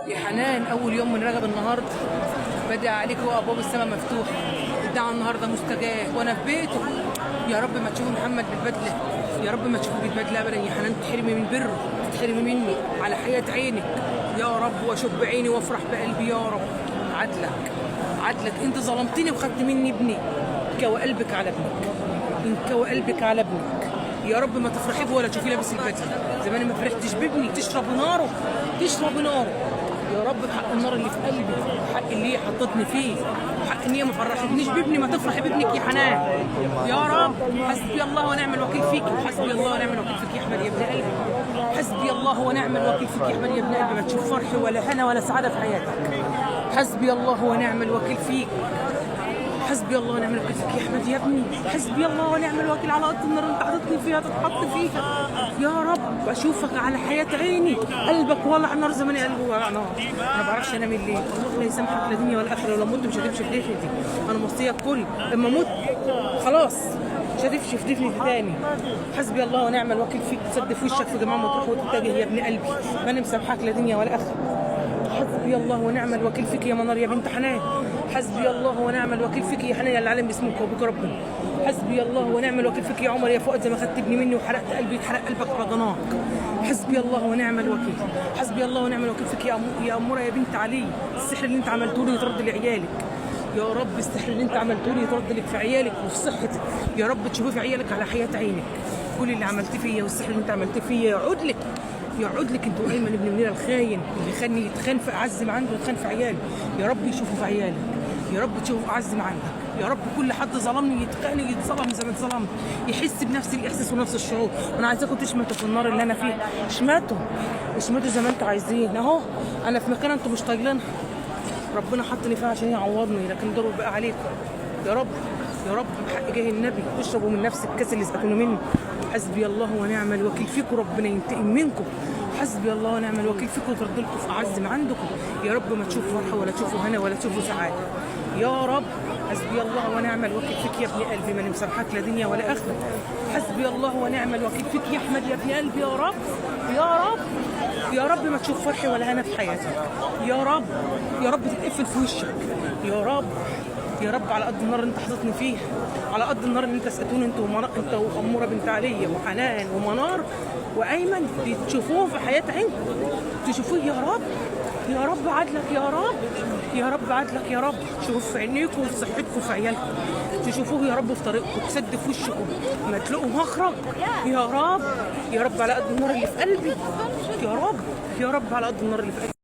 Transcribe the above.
يا حنان، اول يوم من رجب النهارده بدأ عليك وابواب السماء مفتوحه. الدعوه النهارده مستجاب وانا في بيته. يا رب ما تشوفوا محمد بالبدله، يا رب ما تشوفوا بالبدله ابدا. يا حنان تحرمي من بره، تحرمي مني على حياه عينك يا رب، واشوف بعيني وافرح بقلبي يا رب. عدلك عدلك، انت ظلمتني وخدت مني ابني. انكوى قلبك على ابنك، انكوى قلبك على ابنك. يا رب ما تفرحي به ولا تشوفيه لابس البدله. زمان ما فرحتش بابني، تشرب ناره، تشرب ناره. يا رب بحق النار اللي في قلبي، بحق اللي هي حطتني فيه، بحق ان هي ما فرحتنيش بابني، ما تفرحي بابنك يا حنان يا رب. حسبي الله ونعم الوكيل فيك، حسبي الله ونعم الوكيل فيك يا احمد يا ابن قلبي. حسبي الله ونعم الوكيل فيك يا احمد يا ابن قلبي. ما تشوف فرح ولا هنا ولا سعاده في حياتك. حسبي الله ونعم الوكيل فيك، حسبي الله ونعم الوكيل فيك يا احمد يا ابني. حسبي الله ونعم الوكيل على قد النار اللي انت حاططني فيها تتحط فيها يا رب. اشوفك على حياه عيني، قلبك ولع نار زماني قلبه ولع نار. انا ما بعرفش انام الليل. الله لا يسامحك لا دنيا ولا اخره. ولو مت مش هتمشي في دفنتي، انا موصيه الكل لما اموت خلاص مش هتمشي في دفنتي تاني. حسبي الله ونعم الوكيل فيك. تسد في وشك في جماعه مطروح وتتجه يا ابن قلبي، ما انا مسامحك لا دنيا ولا اخره. حسبي الله ونعم الوكيل فيك يا منار يا بنت حنان. حسبي الله ونعم الوكيل فيك يا حنان، يا اللي علم اسمك وبك ربنا. حسبي الله ونعم الوكيل فيك يا عمر يا فؤاد، زي ما خدت ابني مني وحرقت قلبي يتحرق قلبك على ضناك. حسبي الله ونعم الوكيل. حسبي الله ونعم الوكيل فيك يا أمورة يا بنت علي. السحر اللي انت عملته لي يترد لعيالك يا رب. السحر اللي انت عملته لي يترد لك في عيالك وفي صحتك يا رب. تشوفي في عيالك على حياة عينك. كل اللي عملتيه فيا والسحر اللي انت عملتيه فيا يعود لك، يعود لك انت وايمن ابن منيره الخاين اللي خاني يتخان في اعز ما عنده يتخان في عياله. يا رب يشوفوا في عيالك، يا رب تشوفوا اعز ما عندك. يا رب كل حد ظلمني يتخان يتظلم زي ما اتظلمت، يحس بنفس الاحساس ونفس الشعور. وانا عايزاكم تشمتوا في النار اللي انا فيها. اشمتوا اشمتوا زي ما انتوا عايزين. اهو انا في مكان انتوا مش طايلينها، ربنا حطني فيها عشان يعوضني، لكن دوروا بقى عليكم يا رب. يا رب بحق جاه النبي اشربوا من نفس الكاس اللي سقتوني منه. حسبي الله ونعم الوكيل فيكم، ربنا ينتقم منكم. حسبي الله ونعم الوكيل فيكم وترد لكم في اعز ما عندكم. يا رب ما تشوفوا فرحه ولا تشوفوا هنا ولا تشوفوا سعاده يا رب. حسبي الله ونعم الوكيل فيك يا ابن قلبي، ما مسامحك لا دنيا ولا اخره. حسبي الله ونعم الوكيل فيك يا احمد يا ابن قلبي يا رب. يا رب يا رب ما تشوف فرح ولا هنا في حياتك يا رب. يا رب تتقفل في وشك يا رب. يا رب على قد النار اللي انت حاططني فيها، على قد النار اللي انت سقتوني انت واموره بنت علي وحنان ومنار وايمن، تشوفوه في حياه عينكم، تشوفوه يا رب. يا رب عدلك يا رب، يا رب عدلك يا رب. تشوفوه في عينيكم وفي صحتكم وفي عيالكم، تشوفوه يا رب في طريقكم، تسد في وشكم، ما تلاقوا مخرج يا رب. يا رب على قد النار اللي في قلبي يا رب. يا رب على قد النار اللي في قلبي.